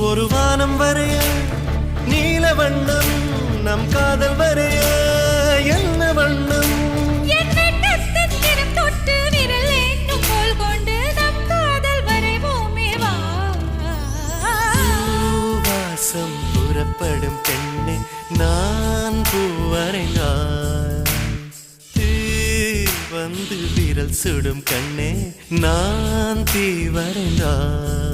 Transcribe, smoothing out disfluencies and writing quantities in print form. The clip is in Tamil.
ஒரு வானம் வரைய நீல வண்ணம் நம் காதல் வரைய என்ன வண்ணம் புறப்படும் பெண்ணே நான் பூவரைந்தார் தீ வந்து விரல் சுடும் கண்ணே நான் தீ வரைந்தார்